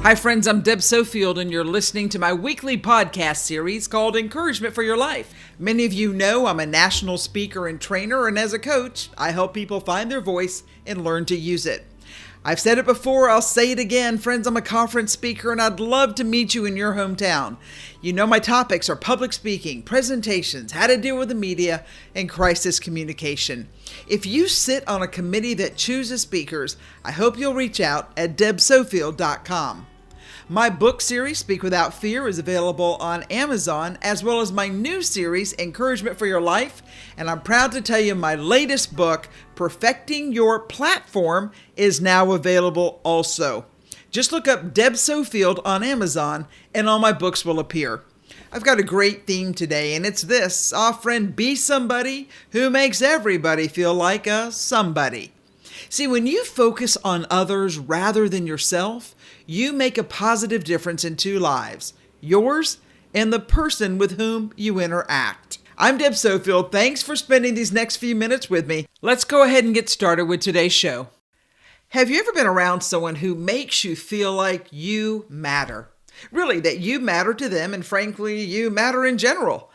Hi friends, I'm Deb Sofield and you're listening to my weekly podcast series called Encouragement for Your Life. Many of you know I'm a national speaker and trainer, and as a coach, I help people find their voice and learn to use it. I've said it before, I'll say it again. Friends, I'm a conference speaker and I'd love to meet you in your hometown. You know my topics are public speaking, presentations, how to deal with the media, and crisis communication. If you sit on a committee that chooses speakers, I hope you'll reach out at debsofield.com. My book series, Speak Without Fear, is available on Amazon, as well as my new series, Encouragement for Your Life. And I'm proud to tell you my latest book, Perfecting Your Platform, is now available also. Just look up Deb Sofield on Amazon and all my books will appear. I've got a great theme today, and it's this: friend, be somebody who makes everybody feel like a somebody. See, when you focus on others rather than yourself, you make a positive difference in two lives, yours and the person with whom you interact. I'm Deb Sofield. Thanks for spending these next few minutes with me. Let's go ahead and get started with today's show. Have you ever been around someone who makes you feel like you matter? Really, that you matter to them, and frankly, you matter in general.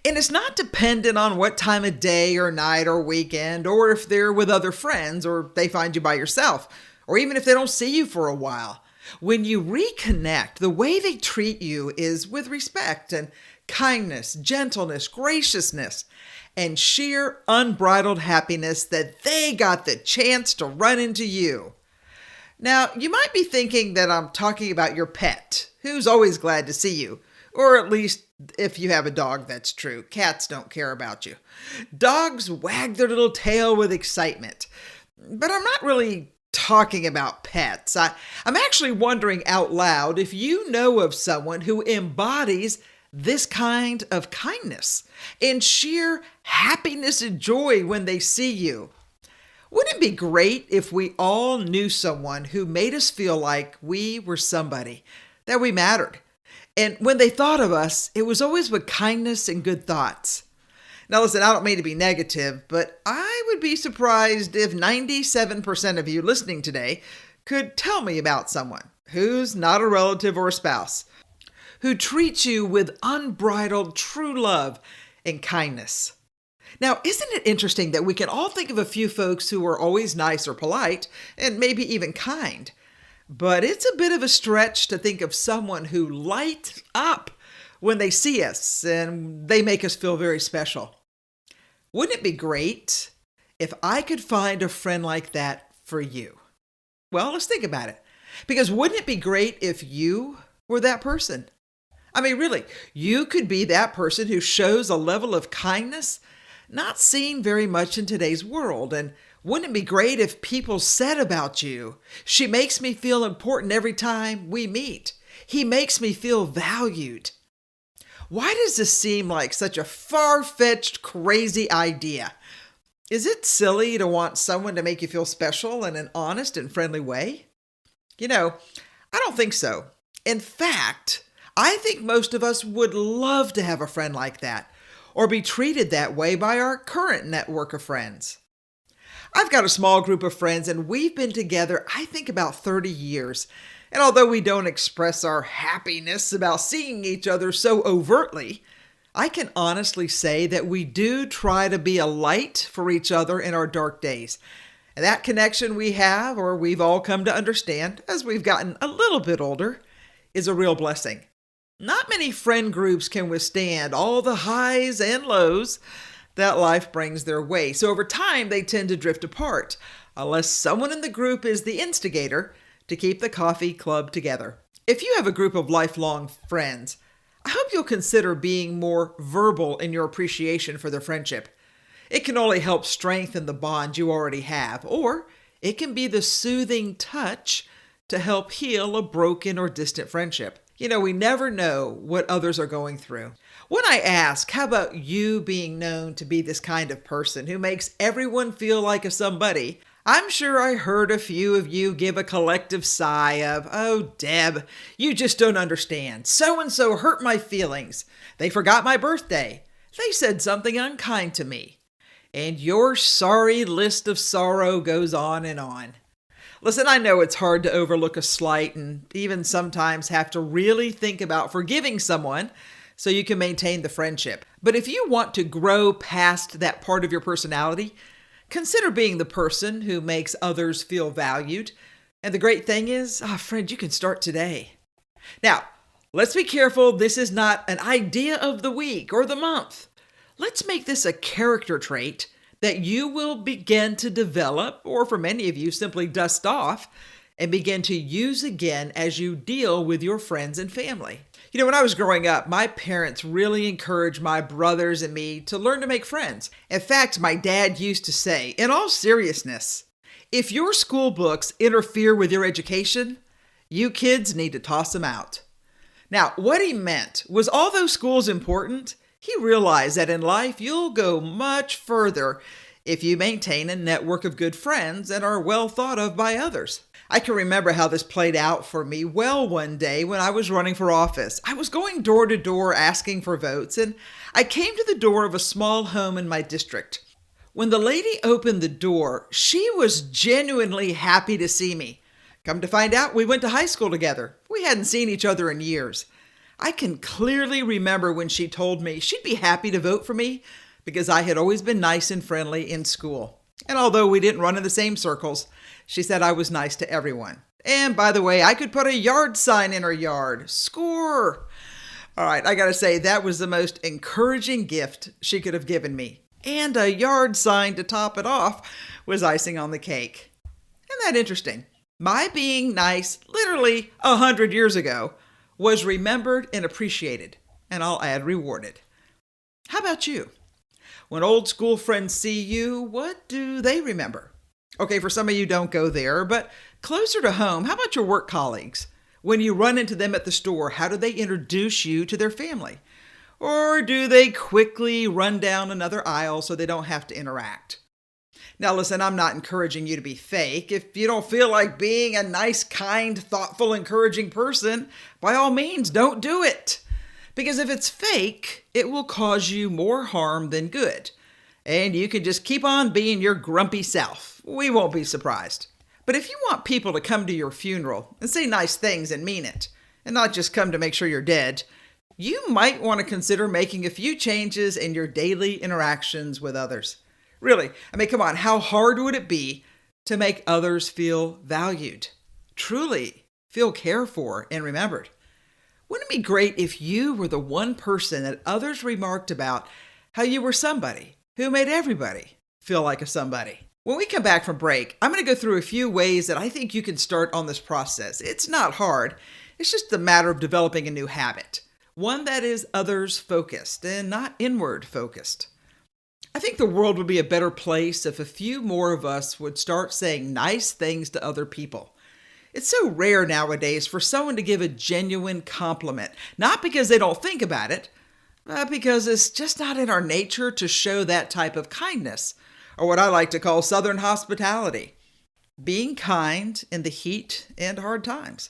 And it's not dependent on what time of day or night or weekend, or if they're with other friends, or they find you by yourself, or even if they don't see you for a while. When you reconnect, the way they treat you is with respect and kindness, gentleness, graciousness, and sheer unbridled happiness that they got the chance to run into you. Now, you might be thinking that I'm talking about your pet, who's always glad to see you. Or at least if you have a dog, that's true. Cats don't care about you. Dogs wag their little tail with excitement. But I'm not really talking about pets. I'm actually wondering out loud if you know of someone who embodies this kind of kindness and sheer happiness and joy when they see you. Wouldn't it be great if we all knew someone who made us feel like we were somebody, that we mattered? And when they thought of us, it was always with kindness and good thoughts. Now listen, I don't mean to be negative, but I would be surprised if 97% of you listening today could tell me about someone who's not a relative or a spouse, who treats you with unbridled true love and kindness. Now, isn't it interesting that we can all think of a few folks who are always nice or polite, and maybe even kind? But it's a bit of a stretch to think of someone who lights up when they see us and they make us feel very special. Wouldn't it be great if I could find a friend like that for you? Well, let's think about it. Because wouldn't it be great if you were that person? I mean, really, you could be that person who shows a level of kindness not seen very much in today's world. And wouldn't it be great if people said about you, "She makes me feel important every time we meet. He makes me feel valued." Why does this seem like such a far-fetched, crazy idea? Is it silly to want someone to make you feel special in an honest and friendly way? You know, I don't think so. In fact, I think most of us would love to have a friend like that, or be treated that way by our current network of friends. I've got a small group of friends and we've been together, I think, about 30 years. And although we don't express our happiness about seeing each other so overtly, I can honestly say that we do try to be a light for each other in our dark days. And that connection we have, or we've all come to understand as we've gotten a little bit older, is a real blessing. Not many friend groups can withstand all the highs and lows that life brings their way. So over time, they tend to drift apart, unless someone in the group is the instigator to keep the coffee club together. If you have a group of lifelong friends, I hope you'll consider being more verbal in your appreciation for their friendship. It can only help strengthen the bond you already have, or it can be the soothing touch to help heal a broken or distant friendship. You know, we never know what others are going through. When I ask, how about you being known to be this kind of person who makes everyone feel like a somebody, I'm sure I heard a few of you give a collective sigh of, "Oh, Deb, you just don't understand. So-and-so hurt my feelings. They forgot my birthday. They said something unkind to me." And your sorry list of sorrow goes on and on. Listen, I know it's hard to overlook a slight and even sometimes have to really think about forgiving someone so you can maintain the friendship. But if you want to grow past that part of your personality, consider being the person who makes others feel valued. And the great thing is, friend, you can start today. Now, let's be careful. This is not an idea of the week or the month. Let's make this a character trait that you will begin to develop, or for many of you, simply dust off and begin to use again as you deal with your friends and family. You know, when I was growing up, my parents really encouraged my brothers and me to learn to make friends. In fact, my dad used to say, in all seriousness, if your school books interfere with your education, you kids need to toss them out. Now, what he meant was, although school's important, he realized that in life you'll go much further if you maintain a network of good friends and are well thought of by others. I can remember how this played out for me well one day when I was running for office. I was going door to door asking for votes, and I came to the door of a small home in my district. When the lady opened the door, she was genuinely happy to see me. Come to find out, we went to high school together. We hadn't seen each other in years. I can clearly remember when she told me she'd be happy to vote for me because I had always been nice and friendly in school. And although we didn't run in the same circles, she said I was nice to everyone. And by the way, I could put a yard sign in her yard. Score! All right, I gotta say, that was the most encouraging gift she could have given me. And a yard sign to top it off was icing on the cake. Isn't that interesting? My being nice literally 100 years ago was remembered and appreciated, and I'll add rewarded. How about you? When old school friends see you, what do they remember? Okay, for some of you, don't go there, but closer to home, how about your work colleagues? When you run into them at the store, how do they introduce you to their family? Or do they quickly run down another aisle so they don't have to interact? Now listen, I'm not encouraging you to be fake. If you don't feel like being a nice, kind, thoughtful, encouraging person, by all means, don't do it. Because if it's fake, it will cause you more harm than good. And you can just keep on being your grumpy self. We won't be surprised. But if you want people to come to your funeral and say nice things and mean it, and not just come to make sure you're dead, you might want to consider making a few changes in your daily interactions with others. Really, I mean, come on, how hard would it be to make others feel valued, truly feel cared for and remembered? Wouldn't it be great if you were the one person that others remarked about how you were somebody who made everybody feel like a somebody? When we come back from break, I'm going to go through a few ways that I think you can start on this process. It's not hard. It's just a matter of developing a new habit, one that is others focused and not inward focused. I think the world would be a better place if a few more of us would start saying nice things to other people. It's so rare nowadays for someone to give a genuine compliment, not because they don't think about it, but because it's just not in our nature to show that type of kindness, or what I like to call Southern hospitality, being kind in the heat and hard times.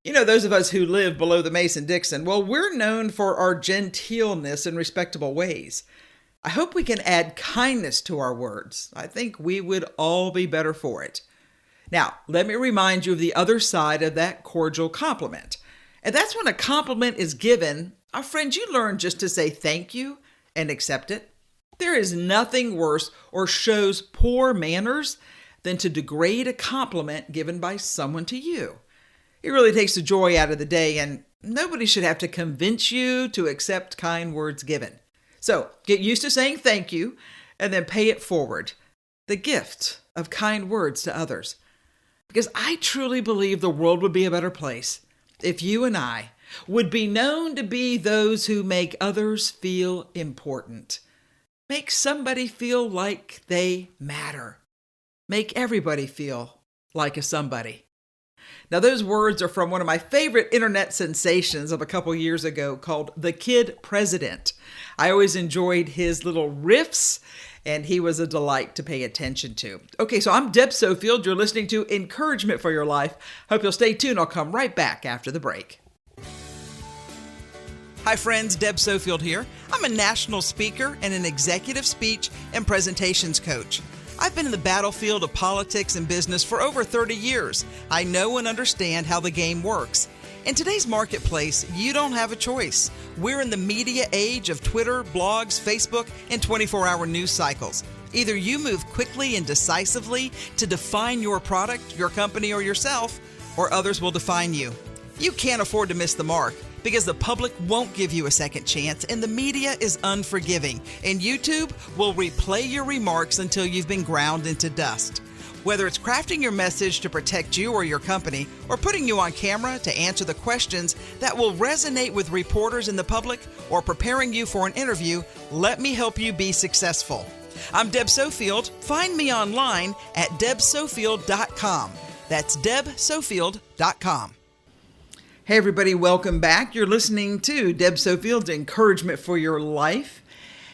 You know, those of us who live below the Mason-Dixon, well, we're known for our genteelness and respectable ways. I hope we can add kindness to our words. I think we would all be better for it. Now, let me remind you of the other side of that cordial compliment. And that's when a compliment is given, our friends, you learn just to say thank you and accept it. There is nothing worse or shows poor manners than to degrade a compliment given by someone to you. It really takes the joy out of the day, and nobody should have to convince you to accept kind words given. So get used to saying thank you and then pay it forward. The gift of kind words to others. Because I truly believe the world would be a better place if you and I would be known to be those who make others feel important. Make somebody feel like they matter. Make everybody feel like a somebody. Now, those words are from one of my favorite internet sensations of a couple years ago called The Kid President. I always enjoyed his little riffs, and he was a delight to pay attention to. Okay, so I'm Deb Sofield. You're listening to Encouragement for Your Life. Hope you'll stay tuned. I'll come right back after the break. Hi friends, Deb Sofield here. I'm a national speaker and an executive speech and presentations coach. I've been in the battlefield of politics and business for over 30 years. I know and understand how the game works. In today's marketplace, you don't have a choice. We're in the media age of Twitter, blogs, Facebook, and 24-hour news cycles. Either you move quickly and decisively to define your product, your company, or yourself, or others will define you. You can't afford to miss the mark because the public won't give you a second chance and the media is unforgiving, and YouTube will replay your remarks until you've been ground into dust. Whether it's crafting your message to protect you or your company, or putting you on camera to answer the questions that will resonate with reporters and the public, or preparing you for an interview, let me help you be successful. I'm Deb Sofield. Find me online at debsofield.com. That's debsofield.com. Hey everybody, welcome back. You're listening to Deb Sofield's Encouragement for Your Life.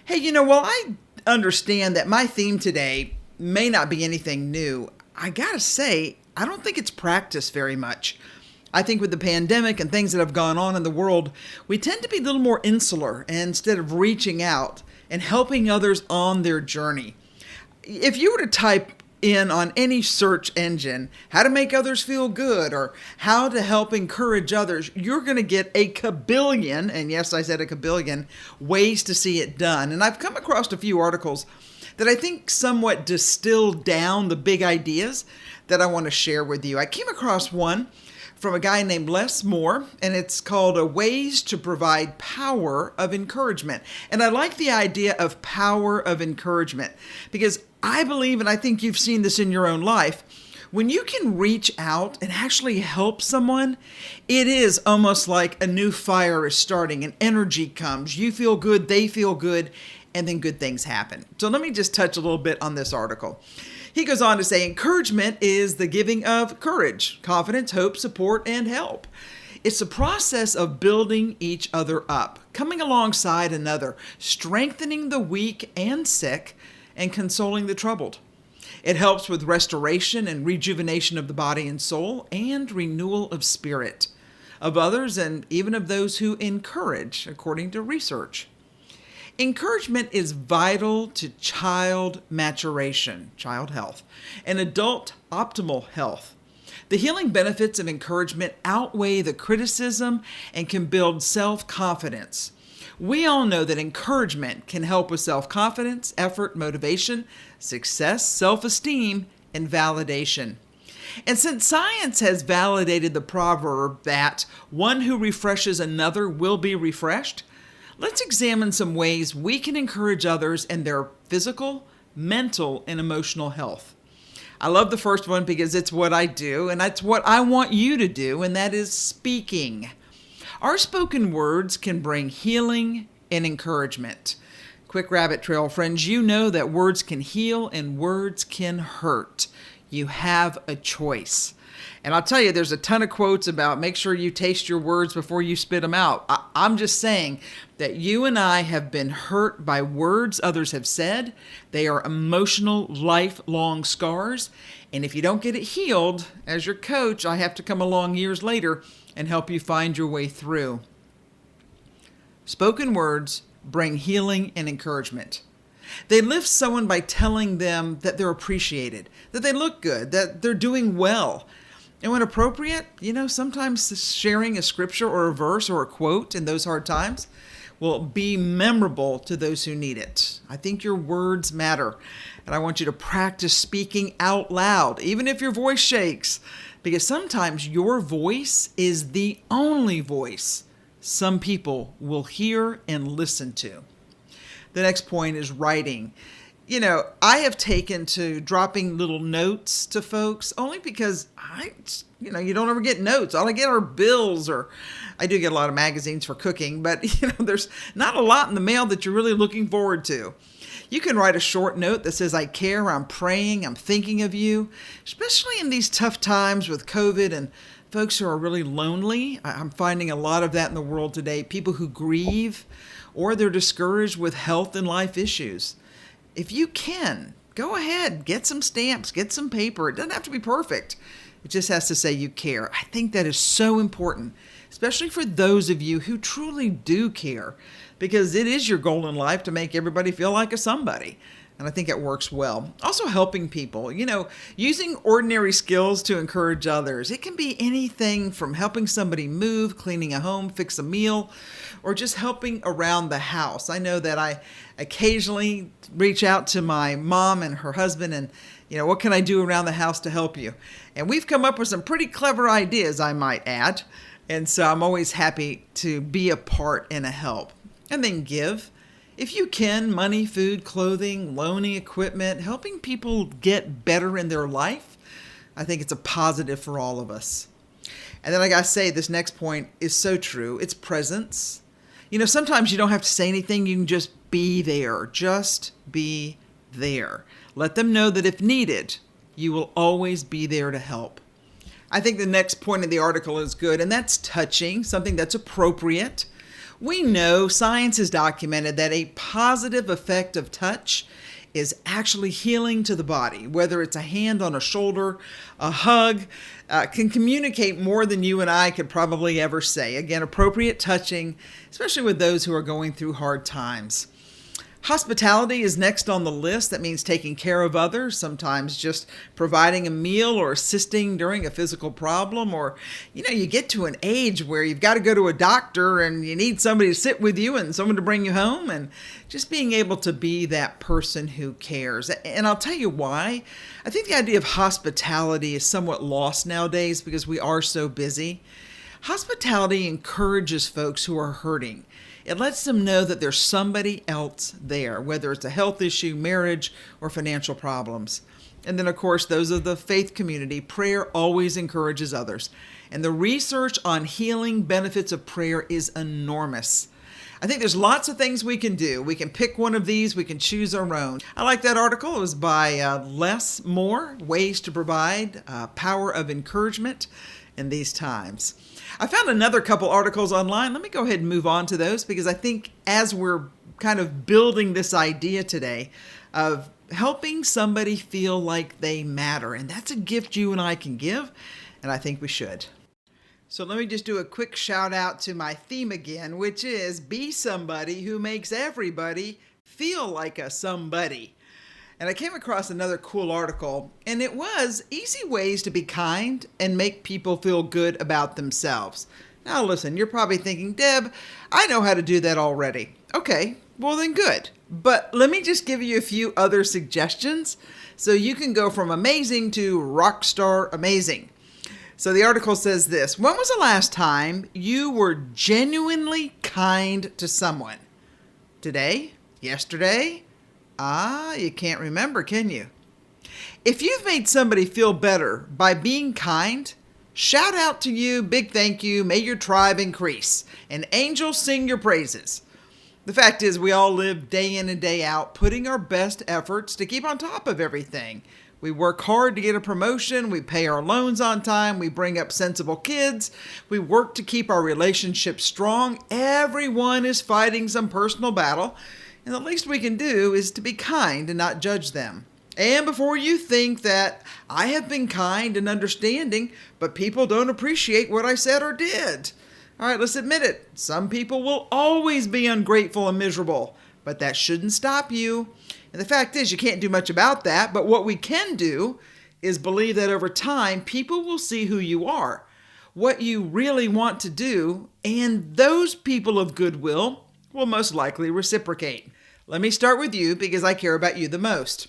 Hey, while I understand that my theme today may not be anything new, I gotta say, I don't think it's practiced very much. I think with the pandemic and things that have gone on in the world, we tend to be a little more insular instead of reaching out and helping others on their journey. If you were to type in on any search engine, how to make others feel good or how to help encourage others, you're going to get a kabillion, and yes, I said a kabillion, ways to see it done. And I've come across a few articles that I think somewhat distill down the big ideas that I want to share with you. I came across one from a guy named Les Moore, and it's called Ways to Provide Power of Encouragement. And I like the idea of power of encouragement because I believe, and I think you've seen this in your own life, when you can reach out and actually help someone, it is almost like a new fire is starting and energy comes. You feel good, they feel good, and then good things happen. So let me just touch a little bit on this article. He goes on to say, encouragement is the giving of courage, confidence, hope, support, and help. It's a process of building each other up, coming alongside another, strengthening the weak and sick, and consoling the troubled. It helps with restoration and rejuvenation of the body and soul, and renewal of spirit, of others, and even of those who encourage, according to research. Encouragement is vital to child maturation, child health, and adult optimal health. The healing benefits of encouragement outweigh the criticism and can build self-confidence. We all know that encouragement can help with self-confidence, effort, motivation, success, self-esteem, and validation. And since science has validated the proverb that one who refreshes another will be refreshed, let's examine some ways we can encourage others in their physical, mental, and emotional health. I love the first one because it's what I do, and that's what I want you to do, and that is speaking. Our spoken words can bring healing and encouragement. Quick rabbit trail, friends, you know that words can heal and words can hurt. You have a choice. And I'll tell you, there's a ton of quotes about make sure you taste your words before you spit them out. I'm just saying that you and I have been hurt by words others have said. They are emotional, lifelong scars. And if you don't get it healed, as your coach, I have to come along years later and help you find your way through. Spoken words bring healing and encouragement. They lift someone by telling them that they're appreciated, that they look good, that they're doing well. And when appropriate, sometimes sharing a scripture or a verse or a quote in those hard times will be memorable to those who need it. I think your words matter. And I want you to practice speaking out loud, even if your voice shakes, because sometimes your voice is the only voice some people will hear and listen to. The next point is writing. I have taken to dropping little notes to folks only because you don't ever get notes. All I get are bills, or I do get a lot of magazines for cooking, but there's not a lot in the mail that you're really looking forward to. You can write a short note that says, I care, I'm praying, I'm thinking of you, especially in these tough times with COVID and folks who are really lonely. I'm finding a lot of that in the world today. People who grieve or they're discouraged with health and life issues. If you can, go ahead, get some stamps, get some paper. It doesn't have to be perfect. It just has to say you care. I think that is so important, especially for those of you who truly do care, because it is your goal in life to make everybody feel like a somebody. And I think it works well. Also helping people, using ordinary skills to encourage others. It can be anything from helping somebody move, cleaning a home, fix a meal, or just helping around the house. I know that I occasionally reach out to my mom and her husband and, what can I do around the house to help you? And we've come up with some pretty clever ideas, I might add. And so I'm always happy to be a part and a help. And then give. If you can, money, food, clothing, loaning equipment, helping people get better in their life, I think it's a positive for all of us. And then I gotta say, this next point is so true. It's presence. Sometimes you don't have to say anything. You can just be there. Just be there. Let them know that if needed, you will always be there to help. I think the next point of the article is good, and that's touching, something that's appropriate. We know science has documented that a positive effect of touch is actually healing to the body. Whether it's a hand on a shoulder, a hug, can communicate more than you and I could probably ever say. Again, appropriate touching, especially with those who are going through hard times. Hospitality is next on the list. That means taking care of others, sometimes just providing a meal or assisting during a physical problem. Or, you get to an age where you've got to go to a doctor and you need somebody to sit with you and someone to bring you home, and just being able to be that person who cares. And I'll tell you why. I think the idea of hospitality is somewhat lost nowadays because we are so busy. Hospitality encourages folks who are hurting. It lets them know that there's somebody else there, whether it's a health issue, marriage, or financial problems. And then, of course, those of the faith community, prayer always encourages others. And the research on healing benefits of prayer is enormous. I think there's lots of things we can do. We can pick one of these. We can choose our own. I like that article. It was by Less More, Ways to Provide Power of Encouragement in These Times. I found another couple articles online. Let me go ahead and move on to those because I think as we're kind of building this idea today of helping somebody feel like they matter, and that's a gift you and I can give, and I think we should. So let me just do a quick shout out to my theme again, which is be somebody who makes everybody feel like a somebody. And I came across another cool article, and it was easy ways to be kind and make people feel good about themselves. Now listen, you're probably thinking, Deb, I know how to do that already. Okay, well then good. But let me just give you a few other suggestions so you can go from amazing to rock star amazing. So the article says this: when was the last time you were genuinely kind to someone? Today? Yesterday? You can't remember, can you? If you've made somebody feel better by being kind, shout out to you, big thank you, may your tribe increase, and angels sing your praises. The fact is, we all live day in and day out, putting our best efforts to keep on top of everything. We work hard to get a promotion, we pay our loans on time, we bring up sensible kids, we work to keep our relationships strong. Everyone is fighting some personal battle, and the least we can do is to be kind and not judge them. And before you think that I have been kind and understanding, but people don't appreciate what I said or did. All right, let's admit it. Some people will always be ungrateful and miserable, but that shouldn't stop you. And the fact is, you can't do much about that, but what we can do is believe that over time, people will see who you are, what you really want to do, and those people of goodwill will most likely reciprocate. Let me start with you because I care about you the most.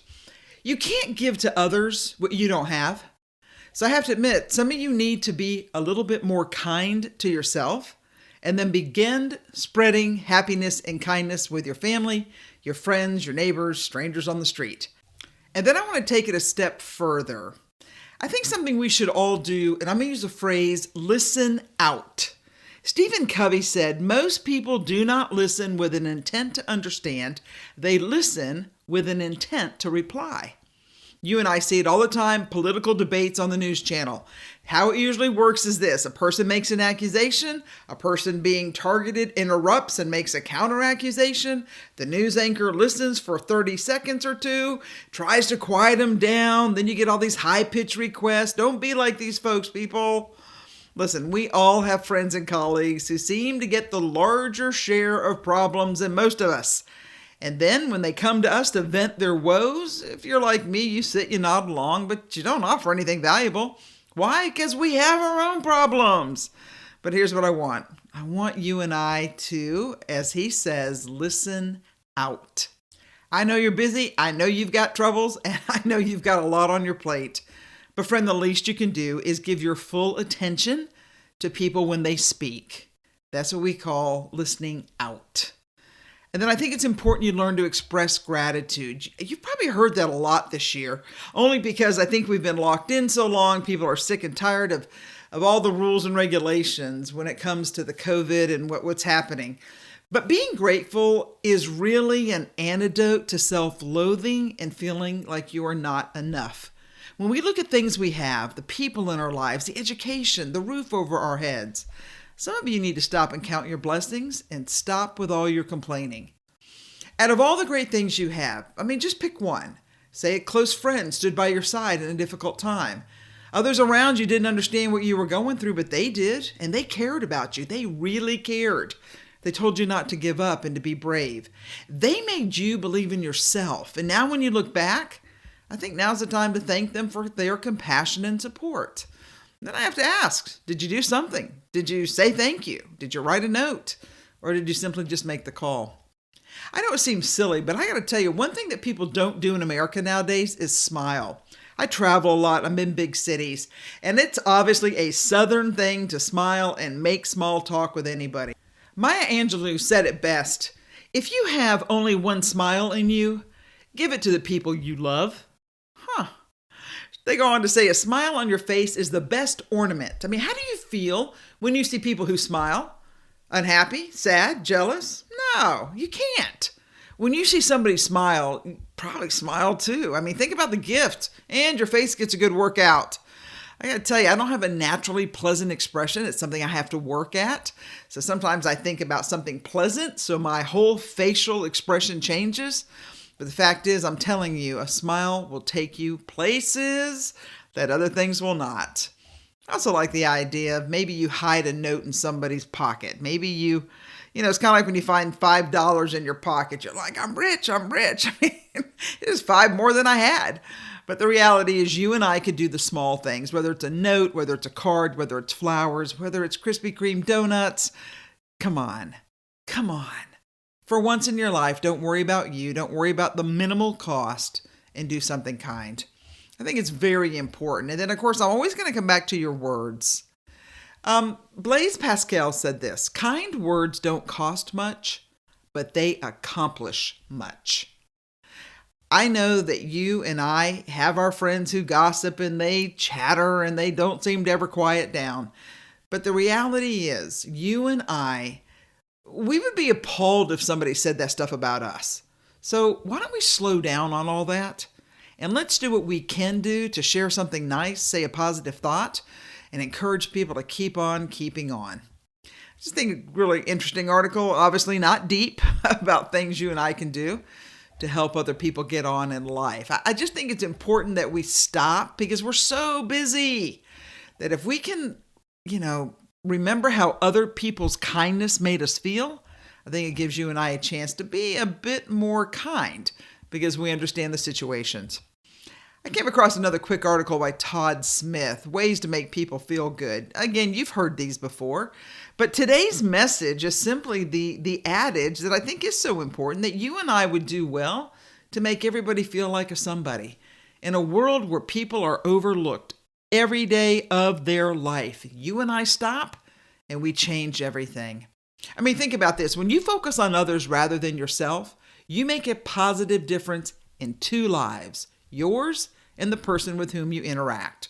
You can't give to others what you don't have. So I have to admit, some of you need to be a little bit more kind to yourself and then begin spreading happiness and kindness with your family, your friends, your neighbors, strangers on the street. And then I want to take it a step further. I think something we should all do, and I'm going to use the phrase, listen out. Stephen Covey said, most people do not listen with an intent to understand. They listen with an intent to reply. You and I see it all the time, political debates on the news channel. How it usually works is this: a person makes an accusation, a person being targeted interrupts and makes a counter accusation. The news anchor listens for 30 seconds or two, tries to quiet them down. Then you get all these high-pitched requests. Don't be like these folks, people. Listen, we all have friends and colleagues who seem to get the larger share of problems than most of us. And then when they come to us to vent their woes, if you're like me, you sit, you nod along, but you don't offer anything valuable. Why? Because we have our own problems. But here's what I want. I want you and I to, as he says, listen out. I know you're busy. I know you've got troubles, and I know you've got a lot on your plate. But friend, the least you can do is give your full attention to people when they speak. That's what we call listening out. And then I think it's important you learn to express gratitude. You've probably heard that a lot this year, only because I think we've been locked in so long. People are sick and tired of all the rules and regulations when it comes to the COVID and what's happening. But being grateful is really an antidote to self-loathing and feeling like you are not enough. When we look at things we have, the people in our lives, the education, the roof over our heads, some of you need to stop and count your blessings and stop with all your complaining. Out of all the great things you have, just pick one. Say a close friend stood by your side in a difficult time. Others around you didn't understand what you were going through, but they did, and they cared about you. They really cared. They told you not to give up and to be brave. They made you believe in yourself. And now when you look back, I think now's the time to thank them for their compassion and support. Then I have to ask, did you do something? Did you say thank you? Did you write a note? Or did you simply just make the call? I know it seems silly, but I got to tell you, one thing that people don't do in America nowadays is smile. I travel a lot. I'm in big cities. And it's obviously a Southern thing to smile and make small talk with anybody. Maya Angelou said it best. If you have only one smile in you, give it to the people you love. They go on to say, a smile on your face is the best ornament. How do you feel when you see people who smile? Unhappy? Sad? Jealous? No, you can't. When you see somebody smile, you probably smile too. Think about the gift, and your face gets a good workout. I got to tell you, I don't have a naturally pleasant expression. It's something I have to work at. So sometimes I think about something pleasant, so my whole facial expression changes. But the fact is, I'm telling you, a smile will take you places that other things will not. I also like the idea of maybe you hide a note in somebody's pocket. Maybe it's kind of like when you find $5 in your pocket. You're like, I'm rich. It is $5 more than I had. But the reality is you and I could do the small things, whether it's a note, whether it's a card, whether it's flowers, whether it's Krispy Kreme donuts. Come on. For once in your life, don't worry about you. Don't worry about the minimal cost and do something kind. I think it's very important. And then, of course, I'm always going to come back to your words. Blaise Pascal said this, kind words don't cost much, but they accomplish much. I know that you and I have our friends who gossip and they chatter and they don't seem to ever quiet down. But the reality is, you and we would be appalled if somebody said that stuff about us. So why don't we slow down on all that? And let's do what we can do to share something nice, say a positive thought, and encourage people to keep on keeping on. I just think a really interesting article, obviously not deep, about things you and I can do to help other people get on in life. I just think it's important that we stop because we're so busy that if we can, remember how other people's kindness made us feel, I think it gives you and I a chance to be a bit more kind because we understand the situations. I came across another quick article by Todd Smith, Ways to Make People Feel Good. Again, you've heard these before, but today's message is simply the adage that I think is so important that you and I would do well to make everybody feel like a somebody. In a world where people are overlooked every day of their life, you and I stop and we change everything. Think about this. When you focus on others rather than yourself, you make a positive difference in two lives, yours and the person with whom you interact.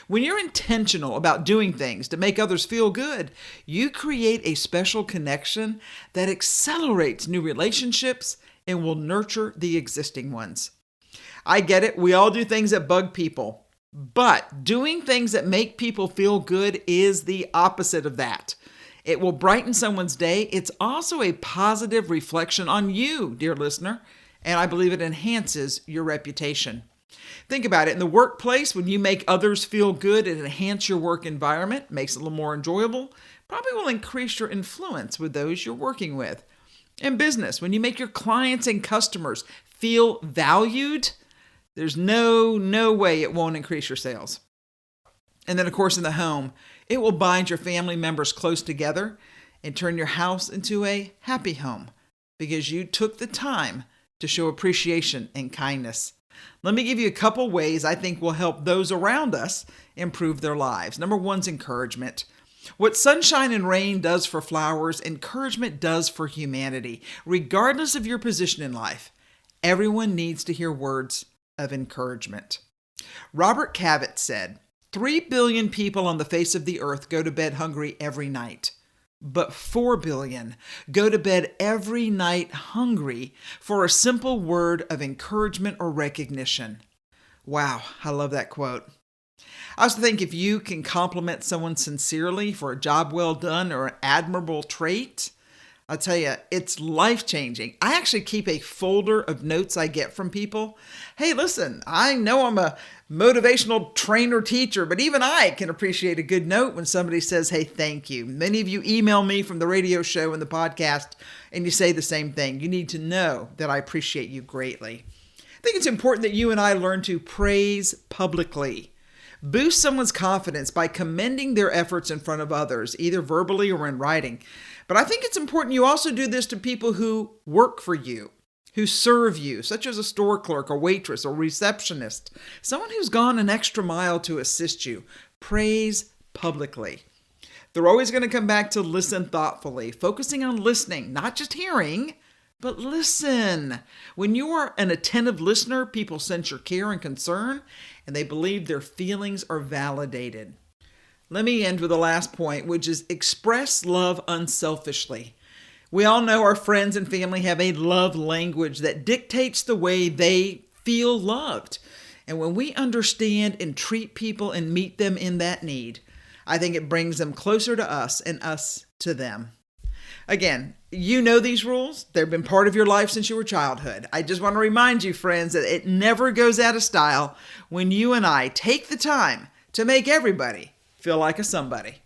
When you're intentional about doing things to make others feel good, you create a special connection that accelerates new relationships and will nurture the existing ones. I get it. We all do things that bug people, but doing things that make people feel good is the opposite of that. It will brighten someone's day. It's also a positive reflection on you, dear listener, and I believe it enhances your reputation. Think about it. In the workplace, when you make others feel good and enhance your work environment, makes it a little more enjoyable, probably will increase your influence with those you're working with. In business, when you make your clients and customers feel valued, there's no way it won't increase your sales. And then, of course, in the home, it will bind your family members close together and turn your house into a happy home because you took the time to show appreciation and kindness. Let me give you a couple ways I think will help those around us improve their lives. Number one is encouragement. What sunshine and rain does for flowers, encouragement does for humanity. Regardless of your position in life, everyone needs to hear words of encouragement. Robert Cavett said, 3 billion people on the face of the earth go to bed hungry every night, but 4 billion go to bed every night hungry for a simple word of encouragement or recognition. Wow, I love that quote. I also think if you can compliment someone sincerely for a job well done or an admirable trait, I'll tell you, it's life-changing. I actually keep a folder of notes I get from people. Hey, listen, I know I'm a motivational trainer teacher, but even I can appreciate a good note when somebody says, hey, thank you. Many of you email me from the radio show and the podcast, and you say the same thing. You need to know that I appreciate you greatly. I think it's important that you and I learn to praise publicly. Boost someone's confidence by commending their efforts in front of others, either verbally or in writing. But I think it's important you also do this to people who work for you, who serve you, such as a store clerk, a waitress, or receptionist, someone who's gone an extra mile to assist you. Praise publicly. They're always going to come back to listen thoughtfully, focusing on listening, not just hearing, but listen. When you are an attentive listener, people sense your care and concern, and they believe their feelings are validated. Let me end with the last point, which is express love unselfishly. We all know our friends and family have a love language that dictates the way they feel loved. And when we understand and treat people and meet them in that need, I think it brings them closer to us and us to them. Again, you know these rules. They've been part of your life since you were childhood. I just want to remind you, friends, that it never goes out of style when you and I take the time to make everybody feel like a somebody.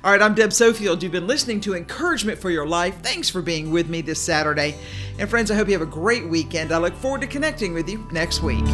All right, I'm Deb Sofield. You've been listening to Encouragement for Your Life. Thanks for being with me this Saturday. And friends, I hope you have a great weekend. I look forward to connecting with you next week.